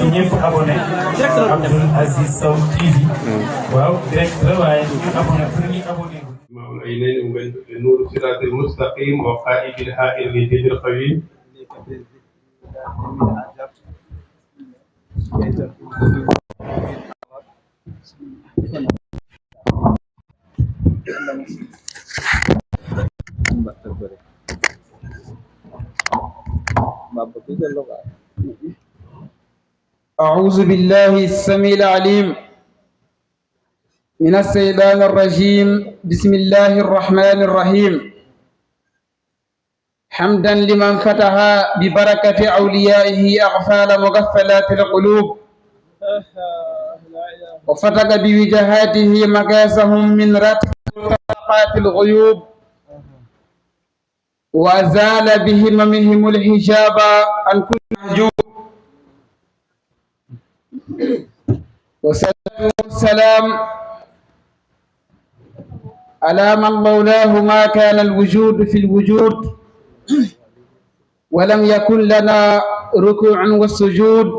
ñëpp abonné Abdoul Aziz Sow TV waaw direct la waaye ñu abonné pour ñu abonné maam ay nañu ngeen nuuru siraatil mustaqim wa qaa'idil haa'il li dinil qawim أعوذ بالله السميع العليم من الشيطان الرجيم بسم الله الرحمن الرحيم حمدا لمن فتح ببركة أوليائه أغفال مغفلات القلوب وفتق بوجهاته مكاسهم من رتب طاقات الغيوب وأزال بهممهم الحجاب عن كل محجوب والصلاة والسلام على من مولاه ما كان الوجود في الوجود ولم يكن لنا ركوع والسجود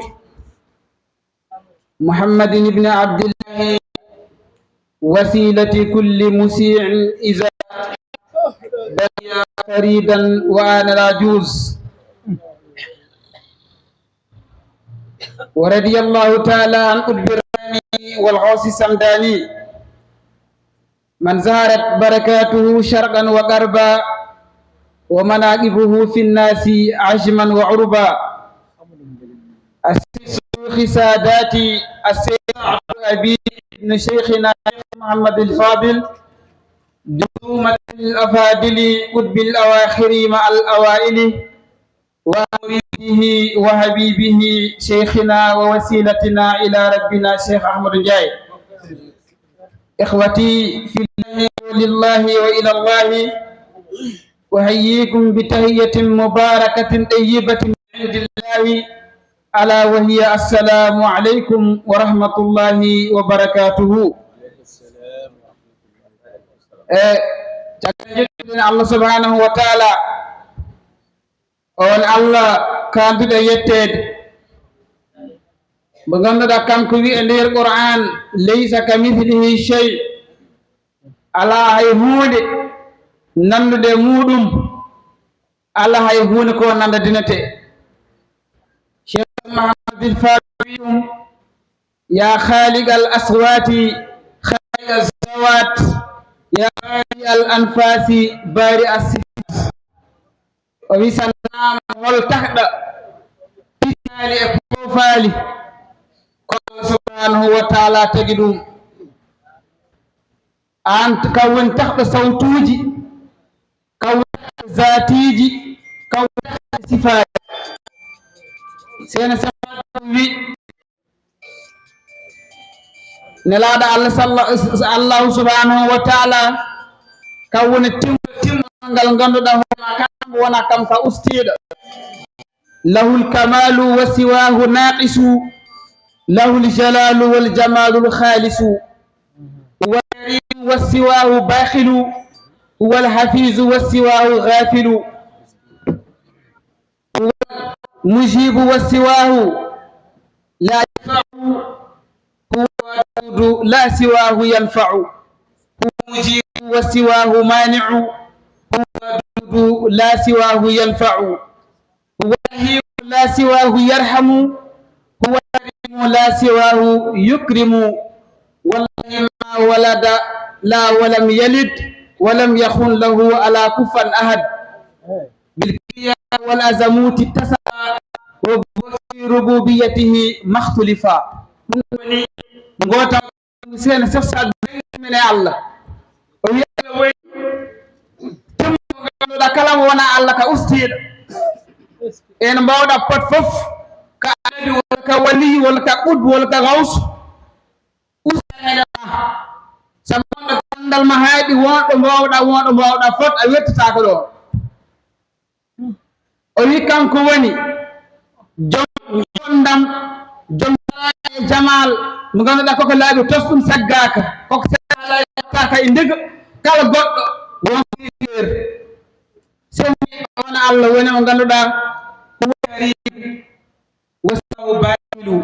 محمد بن عبد الله وسيلة كل مسيع إذا بقي فريدا وأنا العجوز ورضي الله تعالى عن قطب الراني والغوث السمداني من زهرت بركاته شرقا وغربا ومناقبه في الناس عجما وعربا الشيخ ساداتي السيد عبد أبي بن شيخنا محمد الفاضل دمومة الأفاضل قطب الأواخر مع الأوائل ومريده وحبيبه شيخنا ووسيلتنا إلى ربنا شيخ أحمد جاي إخوتي في الله ولله وإلى الله أحييكم بتحية مباركة طيبة من عند الله ألا وهي السلام عليكم ورحمة الله وبركاته. الله سبحانه وتعالى on Allah kanduɗo yettede mo ganduɗa kanko wi e nder Qur'an laysa kamithlihi shay ala hay hunde nandude muɗum ala hay hunde ko nanda dinete Cheikh Mahamadou Fadilum ya khaliq al aswati khaliq al zawat ya khaliq al anfasi bari as o wi sanama hol tahɗa pitali e pofali ko Allah subhanahu wa ta'ala tagi ɗum an ka woni tahɗo sawtuji ka woni zatiji ka woni sifaji sena wi nelaɗo Allah subhanahu wa ta'ala ka woni timmal ganduɗa hoorema kam wona kam ka ustiɗo lahul kamalu wa siwahu naqisu lahul jalalu wal jamalu khalisu huwa karim wa siwahu bakhilu huwa al hafizu wa siwahu ghafilu huwa mujibu wa siwahu la yanfa'u huwa wadudu la siwahu yanfa'u huwa mujibu wa siwahu mani'u هو لا سواه ينفع هو رحيم لا سواه يرحم هو كريم لا سواه يكرم والله ما ولد لا ولم يلد ولم يخن له على كفا أحد بالكرياء والأزموت اتسع وفي ربوبيته ما اختلفا غوتا سين سفسا من الله da kala wona Allah ka ustiɗo en mbawɗa pot fof ka adi wala ka wali wala ka qud wala ka gaus ustaɗa sababu kandal ma haydi wonɗo mbawɗa fot a wettatako ɗo o wi kanko woni jom gondam jom jamal mo ganduɗa koko laaɓi tosɗum saggaka koko saggaka e ndega kala goɗɗo woni wona Allah woni mo ganduɗa huwa karim wasawu bakilu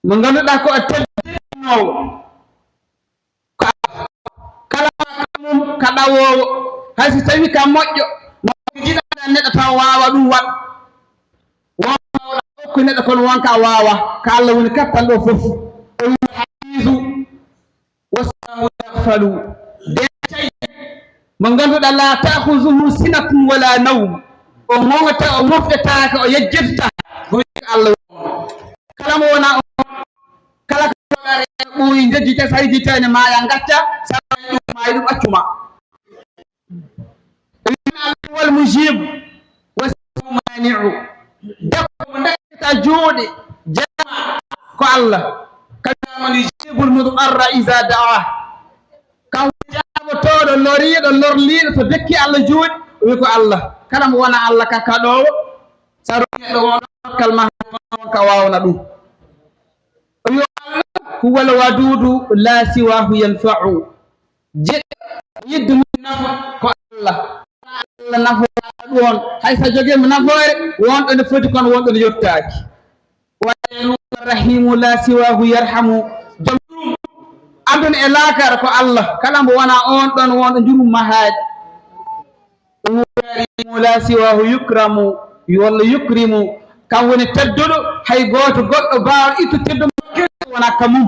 mo ganduɗa ko teddinowo kala mum ka ɗawowo hay so tawi ka moƴƴo mo jiɗaɗa neɗɗo taw wawa ɗum waɗ wonwawɗa hokku neɗɗo kono wonka wawa ka Allah woni kattanɗo foof o wi haisu wasahu yahfalu de tawi mo ganduɗa la tahuzuhu sinatun wala nawm o mowata o moftetake o yejjirta ko wi Allah kala mo wona kala koɗare ɓuuri jejjite sa yejjitani ma ya gacca sa ɗum ma ɗum accuma wal mujib wasahu mani'u dakko mo dakkata juuɗe jama ko Allah kaman yujibul mudarra iza da'a kan jaɓotoɗo loriɗo lorliɗo to dekki Allah juuɗe wi ko Allah kala mo wona Allah ka kaɗowo sa roneɗo wonokkal ma ka wawna ɗum o wi huwa alwadudu la siwahu yanfa'u yiddu nafa ko Allah Allah nafoore ɗon hay so jogiimo nafoore wonɗo ne foti kono wonɗo ne yottaaki wa rahimu la siwahu yarhamu jom aduna e laakara ko Allah kala mbo wona on ɗon wonɗo jurum mahaaji karimu la siwahu yukramu walla yukrimu kam woni tedduɗo hay gooto goɗɗo mbaawa ittu teddu wona kamum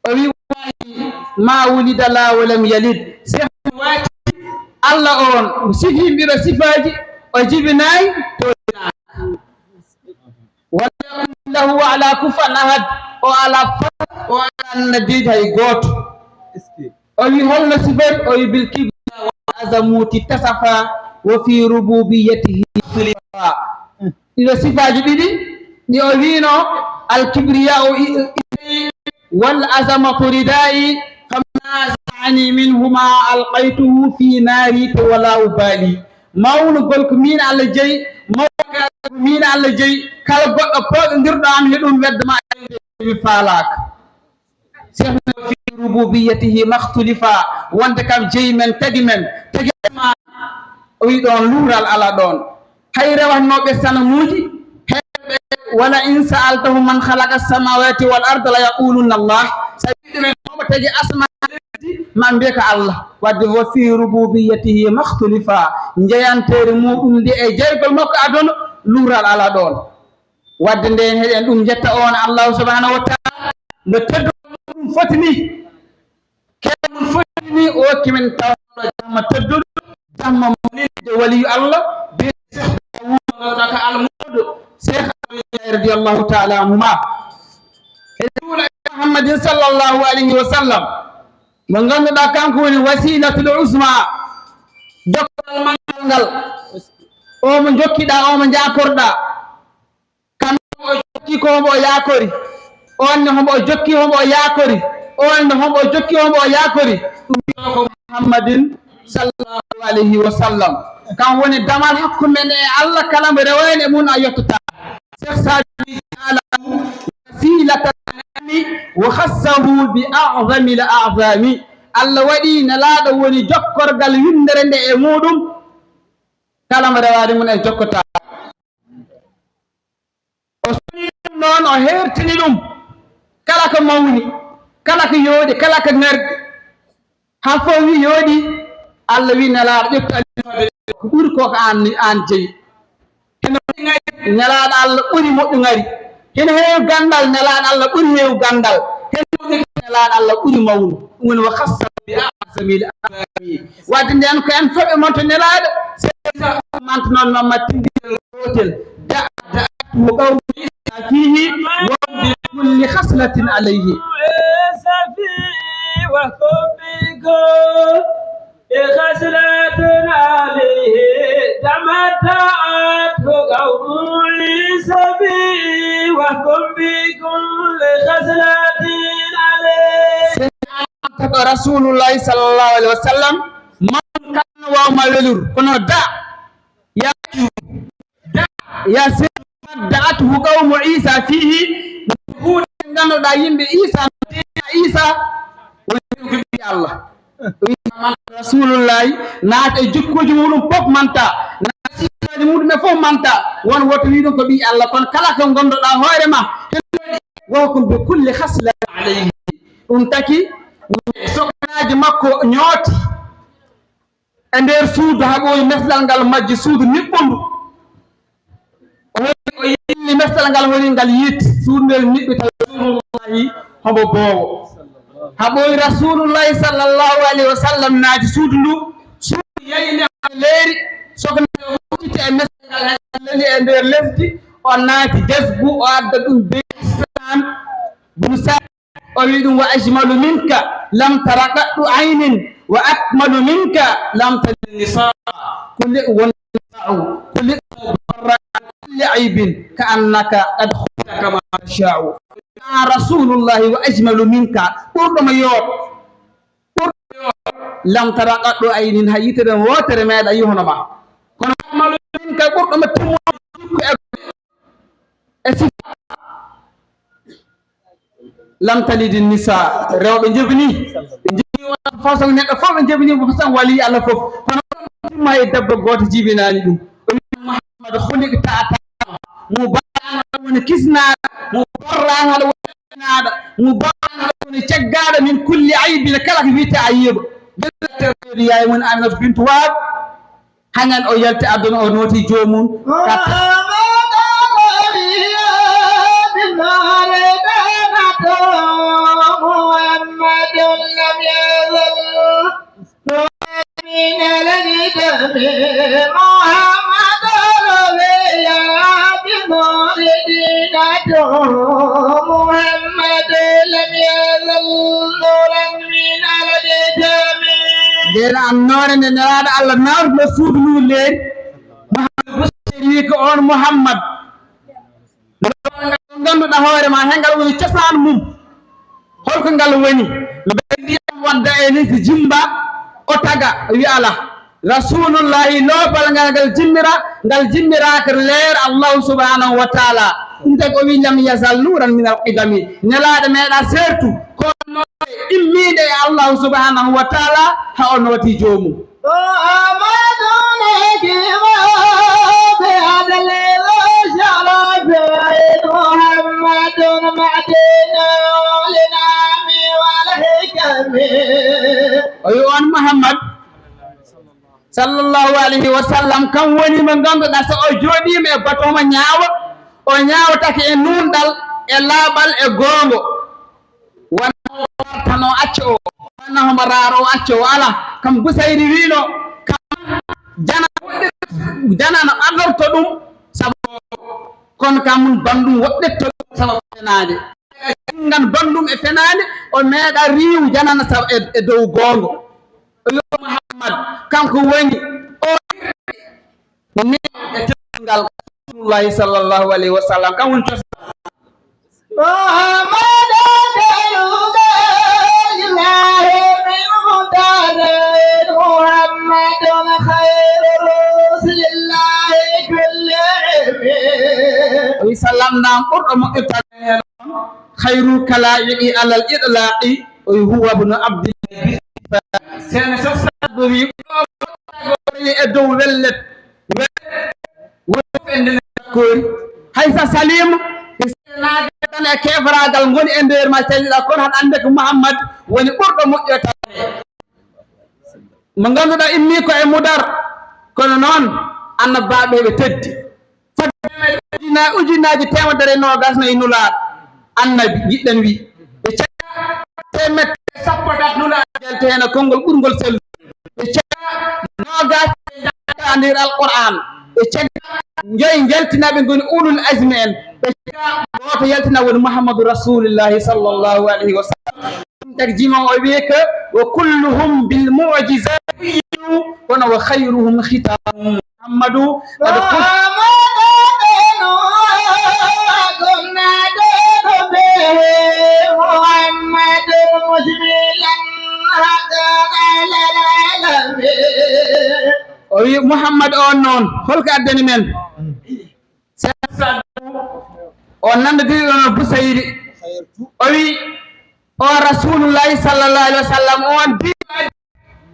o wi ma wulida la walam yalid waati Allah on sifimɓiɗo sifaji o jibinayi to wala yakun lahu ala kufan ahad o ala fat o ala nadid hay gooto o wi holno sifati o wi bil kibriya wa azamuti tasafa wa fi rububiyatihi khilifa ɗiɗo sifaji ɗiɗi ɗi o wino al kibriya o wal azamatu ridai فمنازعني منهما ألقيته في ناري ولا أبالي ماون قولك مين على جاي مين على جاي كلا قول ندير دام هدوم ود ما يفعلك سيحنا في ربوبيته مختلفا وانت كم جاي من تجمن تجمع ويدون لورال على دون هاي روح نوبة سنة موجي ولا إن سألتهم من خلق السماوات والأرض لا يقولون الله سيدنا نوبة تجي أسماء من بك الله ودي وفي ربوبيته مختلفا نجيان تيري موكم دي اجاي كل موك أدون لورال على دون ودي ندين هدين أم جتا أون الله سبحانه وتعالى نتدو فتني كم فتني وكي من تاولا جامع تدو جامع مولد ولي الله بيسخ ودك المود شيخ رضي الله تعالى عنهما محمد صلى الله عليه وسلم من غندا كان كوني وسيلة العظمى جوكال مانغال او من جوكيدا او من جاكوردا كان جوكي كو مو ياكوري اون هو جوكي هو ياكوري اون هو جوكي هو ياكوري محمد صلى الله عليه وسلم كان وني دمال حكم من الله كلام روين من ايوتا شيخ سادي تعالى وسيلة وخصه بأعظم الأعظام الله ودي نلاɗo woni jokkorgal windere nde e muɗum kala mo rewade mun e jokkota o soni ɗum noon o hertini ɗum kala ko mawni kala ko yooɗi kala ko ngardi ha fo wi yooɗi Allah wi nelaɗo ƴettu ko ɓuri ko ko an jeeyi heno nelaɗo Allah ɓuri moƴƴugari heno heewi gandal nelaɗo Allah ɓuri heewi gandal heno nelaɗo Allah ɓuri mawnu ɗum woni wa khassa bi a'zamil a'zami wadde nden ko en foɓe monto nelaɗo manta noon mamma tindinel gotel da'atu qawmi fihi wa bi kulli khaslatin alayhi بخسلة عليه تمتعت قوم عيسى بي وكن بكل خسلة عليه رسول الله صلى الله عليه وسلم من كان وما ولور كنو دا يا سيد دعته قوم عيسى فيه هو ngano da yimbe Isa woni Allah rasulullah naata e jukkuji muɗum fof manta naati muɗum e fof manta won woto wi ɗum ko ɓi Allah kono kala ko gondoɗa hoore ma وكم بكل خصلة عليه أنتكي سكناج مكو نيوتي أندير سود هاغوي مثل نغال ماجي سود نيبوندو o yilli mestal ngal woni ngal yitti suudel niɓɓe taw rasulullahi homo boowo haɓoy rasulullahi sallllahu alayhi wa sallam naati suudu ndu suudu yeyinde leeri sokone wucciti e mestal ngal leli e nder lesdi o naati desbu o adda ɗum besan bunu sa o wi ɗum wa ajmalu minka lam tara ɗaɗɗu aynin wa akmalu minka lam tali nisa kulli won kulli كل عيب كأنك قد خلقت كما تشاء رسول الله وأجمل منك قرب ما يور لم ترى قد عين هيتر وتر ما أيهنا ما كن أجمل منك قرب ما تمو لم تلد النساء رو بنجبني فاصل نك بنجبني فاصل ولي على فوق ما يدبر قوت جيبنا ندم محمد خلق تأتى مبارنا ونكسنا مبارنا ونكسنا مبارنا ونشجعنا من كل عيب لكلك في تعيب يا من أنا بنت واب هنن أويلت أدنى أنوتي جومون محمد لم يزل من الذي محمد محمد لم يزل نورا من الجامع دينا النور ان نراد الله نور مسود نولين محمد بسيريك اون محمد gandu da hoore ma hengal woni cosaan mum holko ngal woni no be wonda e ni jimba o taga wi ala rasulullahi lobal ngal jimmira kar leer allah subhanahu wa ta'ala inta ko wi lam yazal nuran min al-qidami nelaade meeda sertu ko no immide allah subhanahu wa ta'ala ha onoti joomu oyo on muhammad sallallahu alayhi wa sallam kam woni mo ganduɗa so o jooɗima e batoma ñaawa o ñaawatake e nunɗal e laaɓal e goongo wona wartano acca o wona homo raaro acca o ala kam Busayri wino kam janano adorto ɗum sabu kono kam bandum woɗɗetto sabu fenade ngan bandum e fenade o meeɗa riiw janana sabu e dow goongo yo muhammad kanko woni o ne e tengal rasulullahi sallallahu alayhi wa sallam kam woni tos sallam nam ɓurɗo moƴƴitade hen khayru kalaiqi alal itlaqi huwa ibnu abdillahi sene sosado wi e dow wellet wofende kori haysa salim senade tan e kefragal ngoni e nder ma tawiɗa kono han ande ko muhammad woni ɓurɗo moƴƴitade mo ganduɗa immi ko e mudar kono noon annabaɓe ɓe teddi ujunaji temedere nogas nayi nulaɗo annabi jiɗɗen wi ɓe caa temedde sappo dat nulaɗo jelte hen konngol ɓurgol sellu ɓe caa nogas jaa nder alquran ɓe cagga joyi jeltinaɓe goni ulul asmi en ɓe caa goto yaltina woni mouhamadou rasulillahi sallllahu alayhi wa sallam ɗum tagi jimam o wiye que wa kulluhum bil mujisati kono wa khayruhum khitamu muhammadou o wi muhammad on noon holko addani men o nandodiri ɗon Busayri o wi o rasulullahi sallllahu alayhi wa sallam on diinaji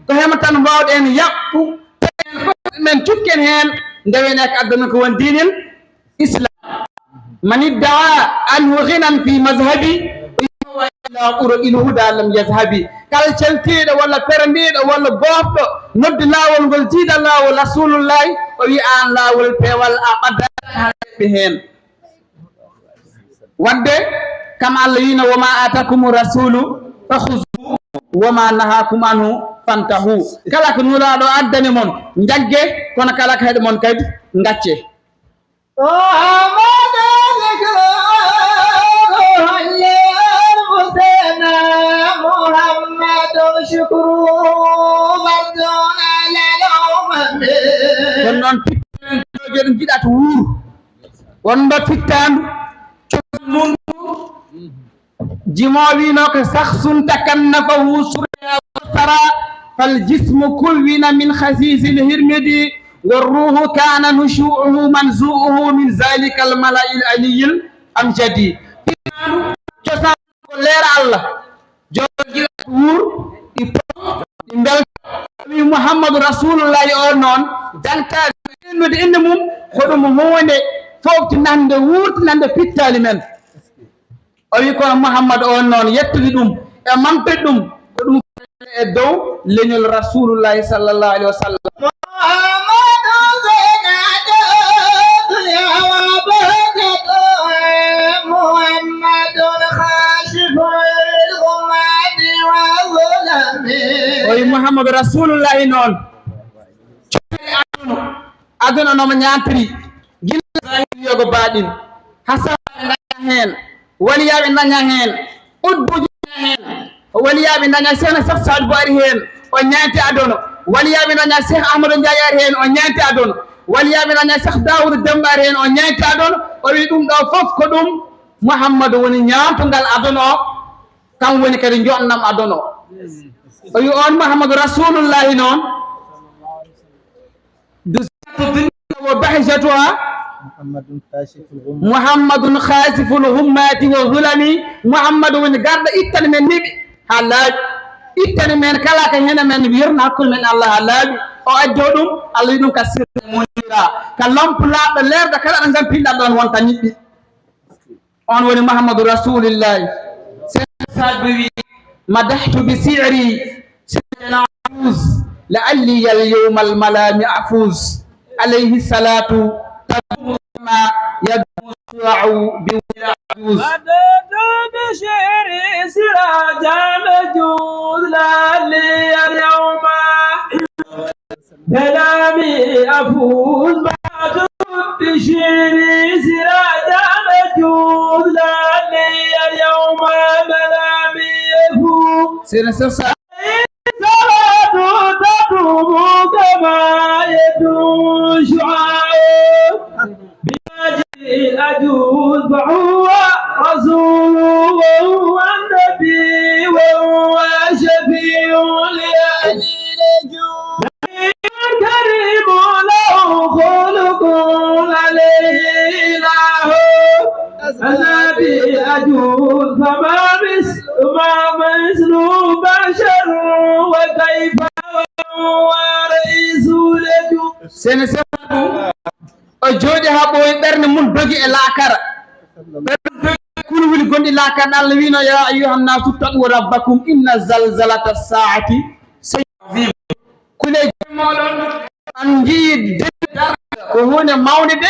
ko hema tan mbawɗen yaɓɓu men cukken hen ndewene ko addana ko won diinel islam من ادعى أنه غنى في مذهبي إلى هدى لم يذهبي قال شلتيد ولا برنديد ولا بوب نبد لاول والجيد الله ورسول الله ويان لا والبيوال أقدر بهن ود كما الذين وما آتاكم الرسول فخذوه وما نهاكم عنه فانتهوا كلا كنولا دو أدني من نجعه كنا كلا كهد من كيد نجعه konon pittan jiɗat wuur wonɗo pittan mundu jimowi no ko sakhsun takannafahu surya wasara فالجسم كلنا من خسيس الهرمد والروح كان نشوءه منزوءه من ذلك الملأ العلي الأمجد leer Allah jogi wur imbel Muhammadu Rasulullah o non janta ennude inde mum hoɗum wonde fofti nande wurti nande pittali men o wi kono Muhammad o non yettudi ɗum e mampede ɗum ko ɗum e dow leñol Rasulullah sallallahu alaihi wasallam oyi Muhammadu Rasulullah non aduna no ñantiri gila yogo baɗin hasan daña hen waliyaɓe daña hen udbuji hen waliyaɓe daña Cheikh Safsad Bari hen o ñanti adono waliyaɓe daña Cheikh Ahmadou Ndiaye Yar hen o ñanti adono waliyaɓe daña Cheikh Daoud Dembar hen o ñanti adono o wi ɗum ɗo fof ko ɗum Muhammadu woni ñantugal adono kam woni kadi jonnam adono o wi on Muhammadu Rasulullah non وبهجتها محمد خاسف الهمات والظلم محمد من غرد إتن من نبي حلاج إتن من كلاك هنا من بيرنا كل من الله حلاج أو أجودم الله يدوم كسر منيرا كلام بلا بلير دكلا نزل بيلا دون وانت نبي أن ولي محمد رسول الله سأبوي مدحت بسعري سيدنا عفوز لعلي اليوم الملام أفوز عليه الصلاة ما يدوم الشرع بولا عجوز مدد بشعري سراجا مجوز لعلي اليوم ملامي أفوز مدد بشعري سراجا مجوز لعلي اليوم ملامي أفوز سيدنا تدوم كما يدوم شعاع بناجي الأجوز فهو رسول وهو النبي وهو شفيع لأهل الجود كريم له خلق عليه له النبي أجوز فما مثل بشر وكيف ورئيس الجود sene sabu o jodi ha ɓoye ɓerde mum dogi e laakara kulwili gonɗi laakara Allah wino ya ayyuhan nasu taqu rabbakum inna zalzalata saati sayvim kule moɗon an jii ko hunde mawde de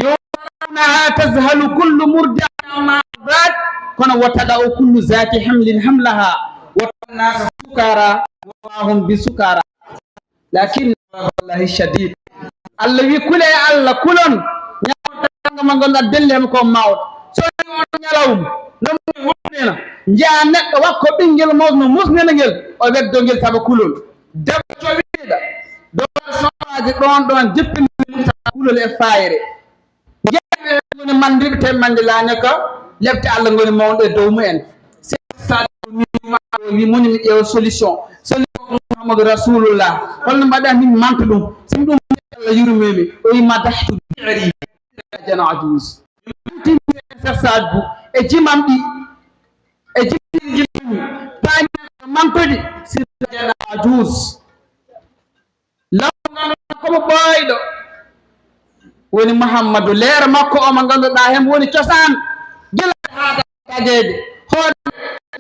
yownaha tazhalu kullu murdi'atin amma ardat kono watada'u kullu zati hamlin hamlaha watannasa sukara wa hum bisukara lakin wallahi shadid Allah wi kule Allah kulon ñawta ma gonɗa dellem ko mawɗo so ñalawm non wonena jaa neɗɗo wakko ɓinguel mawno musnena ngel o weddo ngel saba kulol debbo to wiiɗa do soaji ɗon jippini kulol e fayre jeeɓe woni mandirɓe te mande laane ko lebte Allah ngoni mawɗo e dow mumen wi moni mi ƴeewa solution Muhammadu Rasulullah holno mbaɗa min manta ɗum sim ɗum Allah yurmimi o wi madahtu bi'ri jana ajuz sadbu e jimam ɗi e jimɗi tani mantodi sirjana ajuz lawna komo ɓoyɗo woni Muhammadu leer makko o mo ganduɗa hen woni cosaan gila haada tageede hoore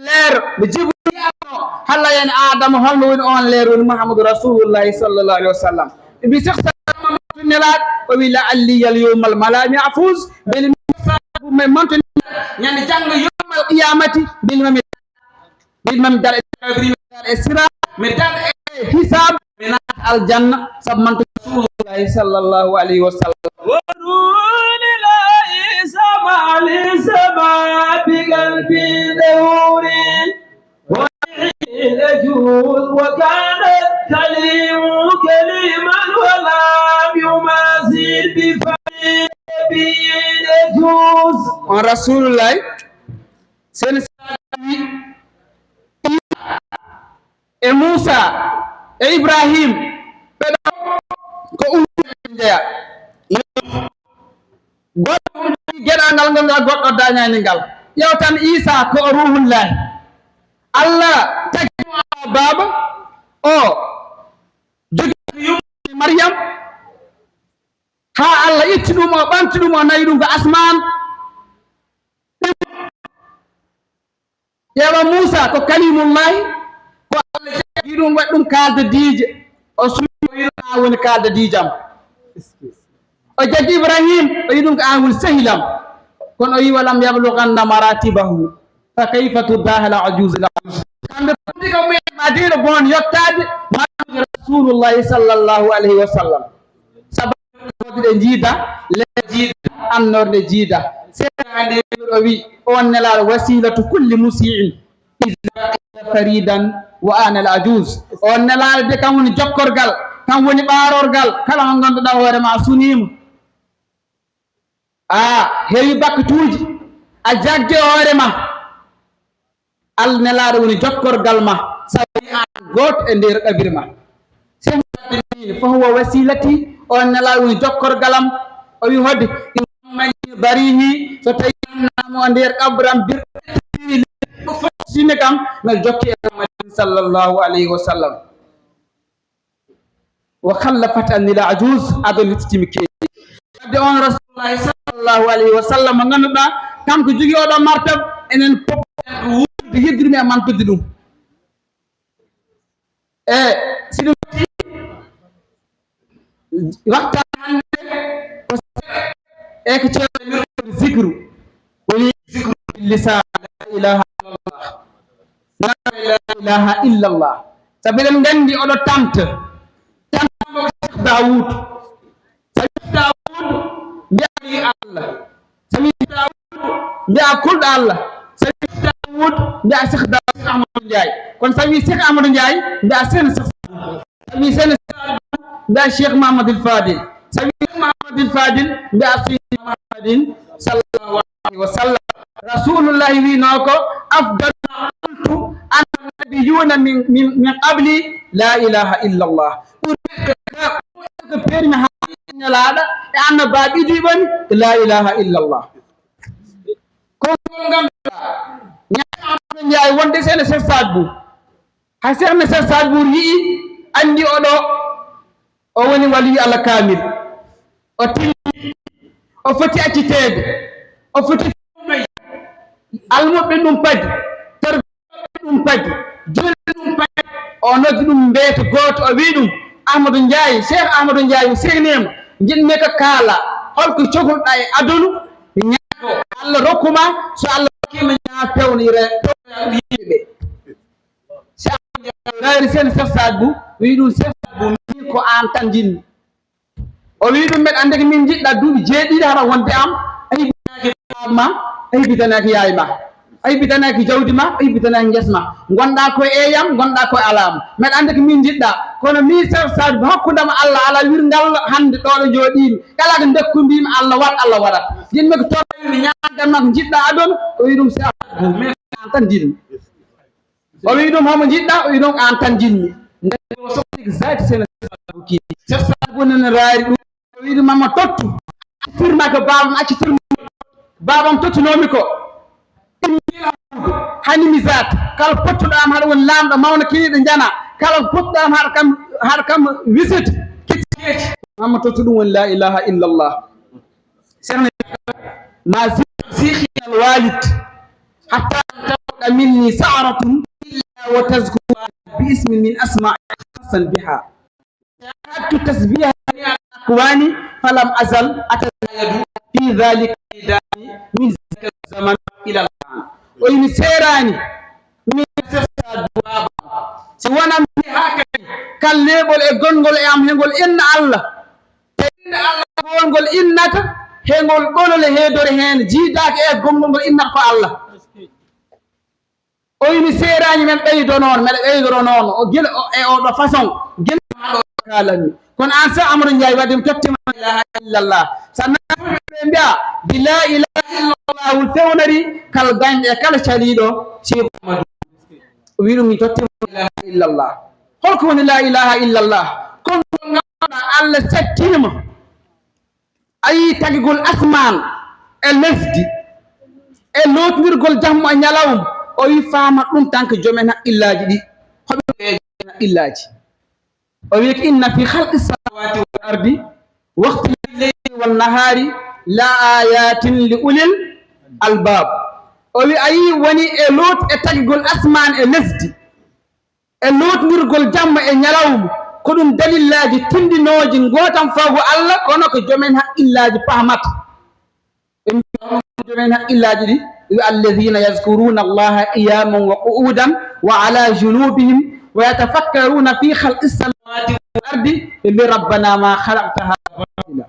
leer ɓe jibriyamo halla yani adama holno woni on leer woni Muhammadu rasulullahi sallallahu alaihi wa sallam ɓe mbi cheikh nelaɗo o wi la alliyal yowmal malami afus beeli mi manto ñande janggo yowmal qiyamati beeli mami dara e sira mi dara e hisab mi naat aljanna sabu manto rasulullahi sallallahu alayhi wa sallam ودون لا سمع لسمع بقلبي دوري يجوز وكان الكليم كليما ولم يماثل بفعل يجوز رسول الله سن موسى إبراهيم ko jeya goɗɗo geɗangal ngal ngal goɗɗo dañani ngal ƴewtan Isa ko ruhullahi Allah tagimo baba o jogi yumni Maryam ha Allah itti ɗum o ɓanti ɗum o nayi ɗum ko asman ƴeewa Musa ko kalimullahi ko Allah jaggi ɗum waɗi ɗum kalde diije o suwi an woni kalde diijam o jaggi Ibrahim o yi ɗum ko an woni sahilam kono o yi walam yabluganna maratibahu fa kayfa tudahila ajuse kamɓe foti ko madina bon yottade Muhammadu rasulullahi sallallahu alayhi wa sallam sababu ɗe jiida le jiida annorde jiida seeɗade o wi on nelaɗo wasilatu kulli musiin faridan wa ana al ajuz on nelaɗo de kam woni jokkorgal kam woni ɓarorgal kala mo ganduɗa hoore ma sunima heewi bakkatuji a jagge hoore ma Allah nelaɗo woni jokkorgal ma sa wi an goto e nder ɗabire ma fa huwa wasilati on nelaɗo woni jokkorgalam o wi hodde barihi so tawi namnamo nder kabram bir sine kam mi jokki e Muhammadin sallallahu alayhi wa sallam wa khallafat annila ajuz adon hittimi keedi wadde on rasulullahi sallallahu alayhi wa sallam ganduɗa kanko jogi oɗo martab enen pop wuurde yeddirmi e mantude ɗum e siɗum waktan hande ko ceerno zikru woni zikru lisan la ilaha illallah sabi eɗen gandi oɗo tante Cheikh Daoud sabi Daoud mbiyayi Allah sabi Daoud mbiya kulɗo Allah sabi Daoud mbiya Cheikh Daoud Amadou Ndiaye kono sabi Cheikh Amadou Ndiaye mbiya sene sabi sene mbiya Cheikh Mahamadou Fadil sabi Cheikh Mahamadou Fadil mbiya Seydi Muhammadin sallallahu alayhi wa sallam rasulullahi winoko afdal ma qultu ana nabiyuna min qabli la ilaha illa allah ko permi ha nelaɗa e annabaɓe ɗi ɓoni la ilaha illa allah ko ganduɗa ñaamaɗo jeeya wonde sene Cheikh Sadbou hay sekhne Cheikh Sadbou yii andi oɗo o woni waliyu Allah kamil o tilli o foti accitede o foti almuɓe ɗum padi tarbiɓe ɗum padi julɓe ɗum padi o noddi ɗum mbeeto goto o wi ɗum Ahmadou Ndiaye Cheikh Ahmadou Ndiaye sehnima jiɗmi ko kaala holko cohluɗa e adunu ñaago Allah rokkuma so Allah rokkima ñaa pewnire yimɓeɓe rayri sen Cheikh Sadbou wi ɗum Cheikh Sadbou min ko an tan jinmi o wi ɗum mbeɗa andi ko min jiɗɗa duuɓi jeeɗiɗi hara wonde am a yiɓinaki ma a yiɓitanaki yaay ma a yiɓitanaki jawdi ma a yiɓitanaki guesa ma gonɗa koye eyam gonɗa koye alamu mbeɗa andi ko min jiɗɗa kono min Cheikh Sadbou hakkudema Allah ala wirgal hande ɗo ɗo jooɗimi kala ko dekkudima Allah wat Allah waɗat jinmi ko tomi ñaganma ko jiɗɗa aduna o wi ɗum Cheikh Sadbou min an tan jinmi o wi ɗum homo jiɗɗa o wi ɗum an tan jinmi ndeko sohli zati sene Cheikh Sadbou nene raari ɗum o wi ɗum mama tottu firma ko babam accitirma babam tottunomi ko hani mi zat kala pottuɗam haɗa woni lamɗo mawno kiniɗo jana kala pottuɗam haɗa kam wisite kecci mama tottu ɗum woni la ilaha illallah سرنا ما سيخي الوالد حتى تبقى مني سعرة إلا وتذكر باسم من أسماء خاصا بها شاهدت تسبيح الأكوان فلم أزل أتزايد في ذلك من ذلك الزمن إلى الآن وإن سيراني من الدواب سوانا من هكذا كالليبول إغنغول إام هنغول إن الله إن الله هنغول إنك هنغول قولوا لهدور هن جيداك إغنغول إنك الله وإن سيراني من بيدو نون من بيدو نون وجل أو فاسون جل كالني كون أنسى أمر جاي بعدين تكتم لا إله إلا الله سنة بلا إله إلا الله والثونري كالغان كالشاليدو شيء ويرو مي تكتم لا إله إلا الله هلكون لا إله إلا الله كون الله ستيم أي تقول أسمان النفدي اللوت نرجول جهم أنيلاهم أو يفهم أن تانك جمعنا إلا جدي إلا جدي ويك إن في خلق السماوات والأرض واختلاف الليل والنهار لا آيات لأولي الألباب وي أي وني اللوت تقول أسمان النفدي اللوت نرجول جهم أنيلاهم كلهم دليل الله تندي نوجين غوتام فوق الله كونك جمعنا إلا جدي فهمت جمعنا إلا جدي الذين يذكرون الله قياما وقعودا وعلى جنوبهم ويتفكرون في خلق السماوات والأرض ربنا ما خلقتها باطلا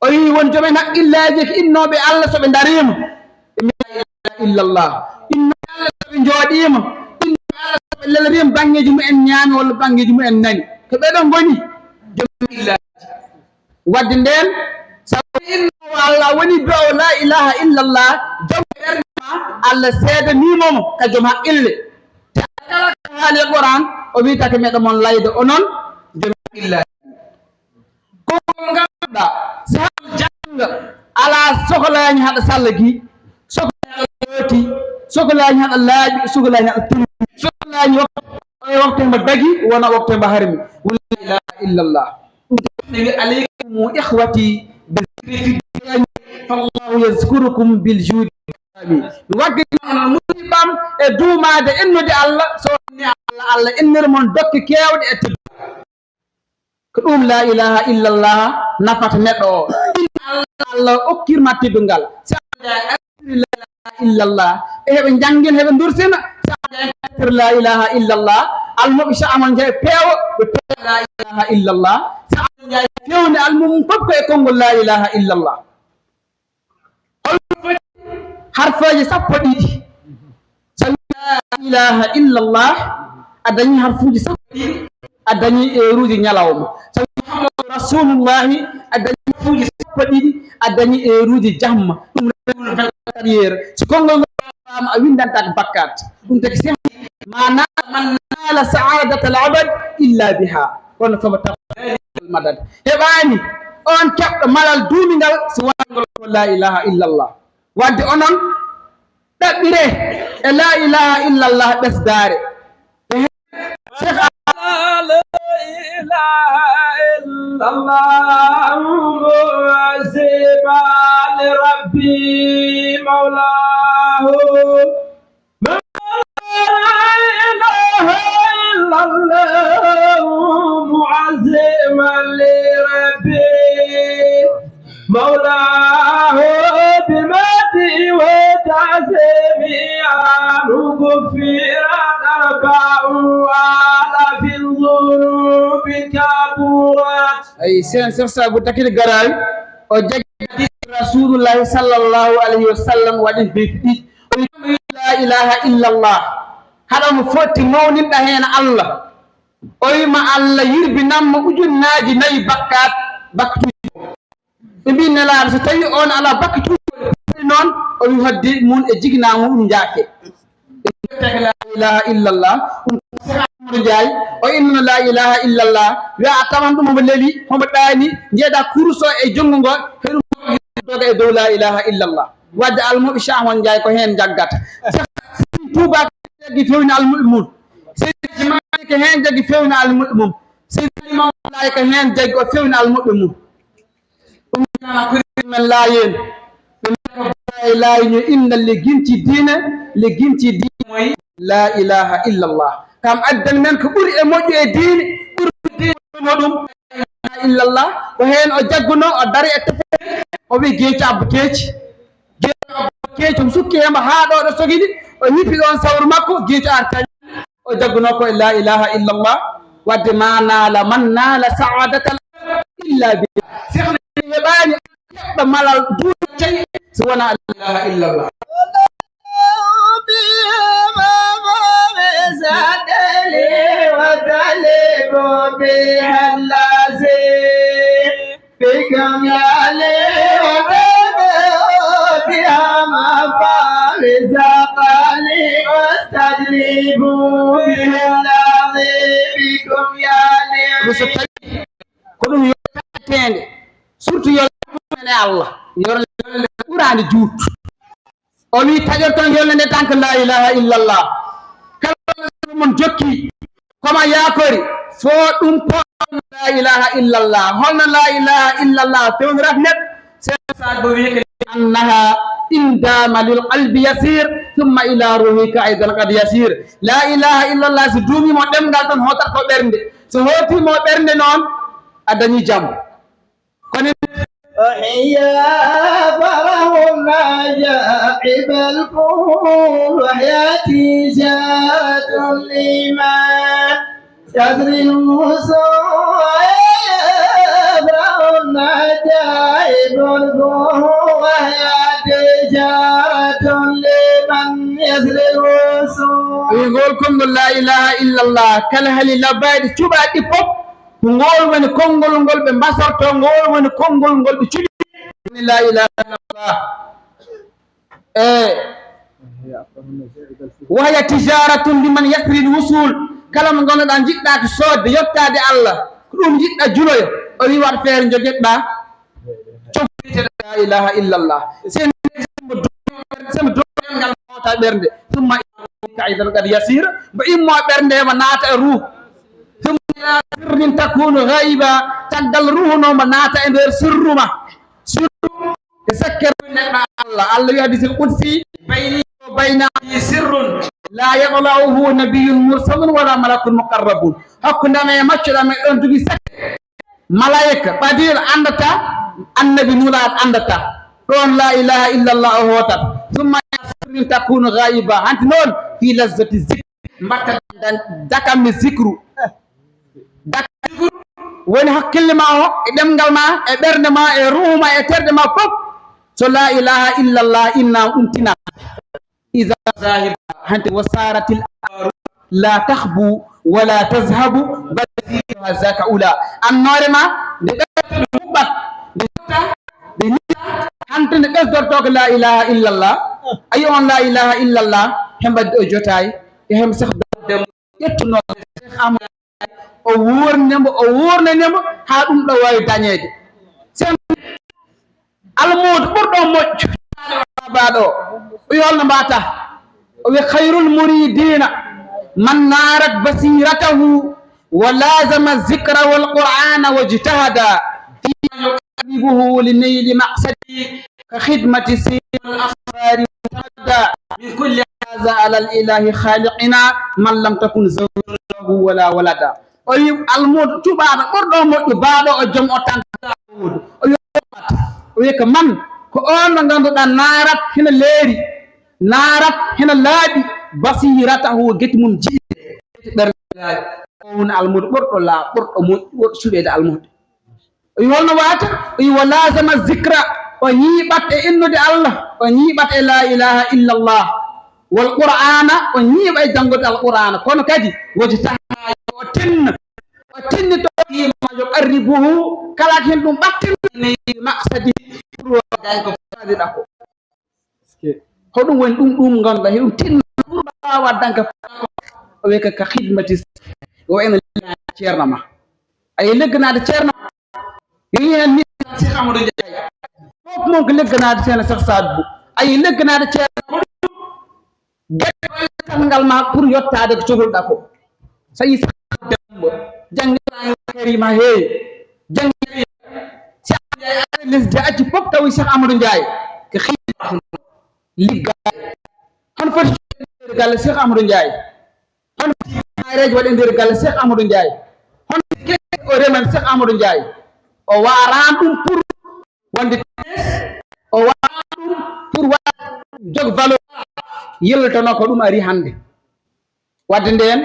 أي ونجمعنا إلا جك إنه بالله سبحانه دريم لا إله إلا الله إن الله سبحانه جوديم إن الله سبحانه دريم بانجي جمع نيان ولا بانجي جمع ناني كبدون غني جمع إلا ودندن سبحان الله وني بو لا إله إلا الله جمع الله سيد نيمم كجمع إلا هذا القرآن وبيتك مدمن لايد أنون جمع إلا كم غدا سهل جنگ على سخلان هذا سالجي سخلاني سخلان هذا لاج سخلان هذا تم سخلان وقت مدقي وانا وقت بحرمي ولا إله إلا الله عليكم إخوتي بالذكر فالله يذكركم بالجود وقت المسلم دوما ده إنه دي الله سوني الله إنه من دك كيود أتب كلام لا إله إلا الله نفت نتو الله أكير ما تبنغال لا إله إلا الله بنجانجين بندرسنا لا إله إلا الله المبشر أمان جاي بيو لا إله إلا الله فيون الممكن يكون لا إله إلا الله harfaji sappo ɗiɗi so la ilaha illallah a dañi harfuji sappo ɗiɗi a dañi heruji ñalawma so muhammadu rasulullahi a dañi harfuji sappo ɗiɗi a dañi heruji jamma ɗum carriére so konngol ngol fama a windantaka bakkat ɗum taki se mana man nala sa'adat al abad illa biha kono fama madad heɓani on keɓɗo malal duumingal so wonangol ko la ilaha illallah wadde onon ɗaɓɓire e la ilaha illallah ɓesdare لا إله إلا الله معزبا لربي مولاه لا إله إلا الله معزبا لربي مولاه بمدي وتعزمي عنه غفرت أربع في الذنوب كبرت أي سين سرسا بتكيل غراي وجد رسول الله صلى الله عليه وسلم وجد بيتي لا إله إلا الله هذا مفوت مونين دهين الله أي ما الله يربي نام وجود ناجي ناي بكات بكتو إبين لا ستي أون على بكتو نون أو يهدي مون إجينا مون جاكي لا إله إلا الله جاي وإن لا إله إلا الله يا أتمنى دم بللي هم تاني جدا كورسو إجونغو هرم دوغا دو لا إله إلا الله واد المو شاهون جاي كو هين جاغات توبا جي فيون المؤمن سيدي مالك هين جاي فيون المؤمن سيدي مالك هين جاي فيون المؤمن من لاين لاين إن اللي جنتي دينه لجنتي دين لا إله إلا الله كم أدل منك بري أمودي دين بري مودم إلا الله وهين أجاكونا أداري أتفق وبي جيش أبو جيش مسوكي هم هذا رسولي ونيبي أن سور ماكو جيش أرتاني أجاكونا كو لا إله إلا الله ودما نال من نال سعادة إلا بالله سيخنا يباني مالال دون شيء سواء لا إله إلا الله بكم يا لي بها ما فرزقني واستجلبوا بها العظيم بكم يا لي كلهم يتعلم surtout yolne Allah yorle qur'ani juut o wi tajorton yolne tank la ilaha illa Allah kala mon jokki koma yakori fo dum po la ilaha illa Allah holna la ilaha illa Allah tewrat net sa bo wi annaha indama lil qalbi yasir thumma ila ruhika aidan qad yasir la ilaha illa Allah so dumi mo demgal ton hotar ko bernde so hoti mo bernde non adani jam وحيا فرح العجائب الكون وحياتي جاءت الإيمان تدري الوصول فرح العجائب الكون وحياتي جاءت لمن يسري الوصول يقولكم لا إله إلا الله كالهل لبايد شبات فوق ngol woni kongol ngol be mbasorto ngol woni kongol ngol be cudi la ilaha illallah wahya tijaratun liman yasri alwusul kala mo gonnoɗa jiɗɗa ko sodde yottade Allah ko ɗum jiɗɗa juloyo o wi wat feere jogueɗɗa cofrite la ilaha illallah semo dogal mota ɓernde summa kaidan qad yasir mo immo ɓernde mo naata e ruh sirr takunu ghaiba tagal ruhu no manata e der sirruma sirru ke sakkar Allah Allah wi hadith qudsi bayni wa bayna sirrun la yaqla'uhu nabiyyun mursalun wala malakun muqarrabun hakkunde me maccuda me don dugi sak malaika badir andata annabi nula andata don la ilaha illa Allah hota thumma sirr takunu ghaiba anti non fi lazzati zikr mbatta dakam zikru woni hakkille ma o e demgal ma e bernde ma e ruhu ma e terde ma fof so la ilaha illa Allah inna umtina idha zahib hante wasaratil la takhbu wala tazhabu bal fiha zaka ula annore ma de bat de hante ne besdorto ko la ilaha illa Allah ayi on la ilaha illa Allah hembade o jotay e hem sax dem yettuno Cheikh Amadou o wurnemo ha ɗum ɗo wawi dañede sen almudo ɓurɗo moƴƴo baɗo o yolno mbata o wi khayrul muridina man narat basiratahu wa lazama zicra wal qur'ana wajtahada fima yuqarribuhu li nayli maqsadi ka khidmati siril afrari min kulli hadha ala al ilahi khaliqina man lam takun zawjahu wala walada o wi almudo tubaɗo ɓurɗo moƴƴo baɗo o joom o tantamudo o wi ko man ko on mo ganduɗa narat hina leeri narat hina laaɓi basiratahu gueti mum jiiɗe ɓernde o woni almudo ɓurɗo laa ɓurɗo moƴƴo ɓurɗo suɓede almude o wi holno wata o wi wa lazama zicra o ñiiɓat e innude Allah o ñiiɓat e la ilaha illa Allah wal qur'ana o ñiiɓa e janngude alqur'ana kono kadi woji taha o tinni to fima yuqarribuhu kala hen ɗum ɓattinni maqsadi ko faadiɗa ko hoɗum woni ɗum ganduɗa heɗum tinna ɓurɗa waddanka o wi ka khidmati o ene ceerno ma ayi legganade ceerno yeyi hen ni Cheikh Amadou Ndiaye fof mon ko legganade seena Cheikh Sadbou ayi legganade ceerno ko gueɗe ngal ma pour yottade ko cohluɗa ko so yi jangirani karima heewi jangiri lesdi acci fof tawi Cheikh Amadou Ndiaye ko xii liggaade hono foti nder galle Cheikh Amadou Ndiaye hono foti maareji waɗe nder galle Cheikh Amadou Ndiaye hono o reman Cheikh Amadou Ndiaye o waaran ɗum pour wonde o waaran ɗum pour waɗa jog valeur yiltono ko ɗum ari hannde wadde nden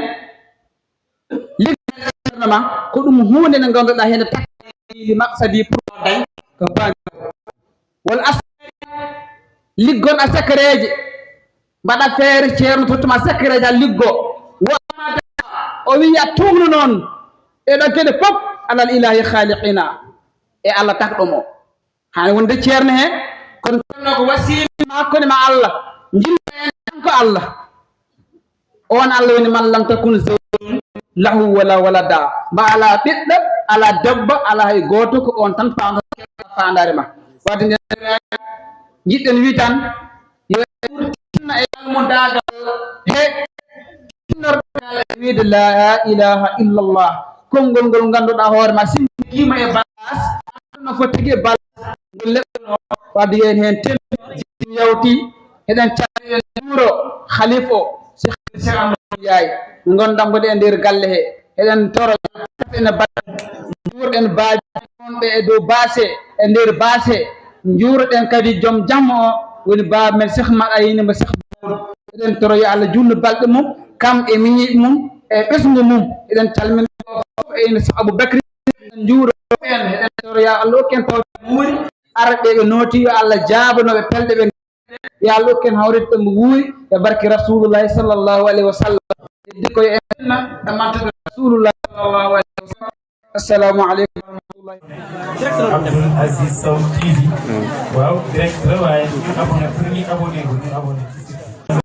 ligganama ko ɗum hunde nde ganduɗa hende takki maqsadi pour dañ ko bañi won liggon a secreje mbaɗa feere ceerno tottuma secreje a liggo wonade o wiya tumnu noon ɗeɗo geɗe fof alal ilahi khaliqina e Allah takɗo mo hani wonde ceerno he kono tonno ko wasila makkone ma Allah jinna en ko Allah on Allah woni man lam takun zawjun lahu wala walada ma ala ɓiɗɗo ala debbo ala hay goto ko on tan fandare ma wadde jiɗɗen wi tan yo ɓurtina e almo dagal he tinnorgal wiide la ilaha illallah konngol ngol ganduɗa hoore ma sinkima e balas no foti tigi e balas ngol leɓno wadde yen hen ten yawti eɗen cari juuro khalife o Cheikh Amadou Ndiaye gondamboɗe e nder galle he eɗen toro ene baɗa juurɗen baaji wonɓe e dow baase e nder baase juuroɗen kadi joom jamma o woni baba men Cheikh Maɗayini mo Cheikh eɗen toro yo Allah junno balɗe mum kam e miñiɗe mum e ɓesgu mum eɗen calmina fof ene Aboubacry en juuro en eɗen toro yo Allah hokken tawde muuri arɓe ɓe nooti yo Allah jaabanoɓe pelɗe ɓe yo Allah hokken hawrede ɗo mo wuuri e barke rasulullahi sallllahu alayhi wa sallam heddi koye enna e mantude rasulullahi sallllahu alayhi wa sallam assalamu aleykum wa rahmatullahi Abdoul Aziz Sow TV waaw direct la waaye ñu abonné pour ñu abonné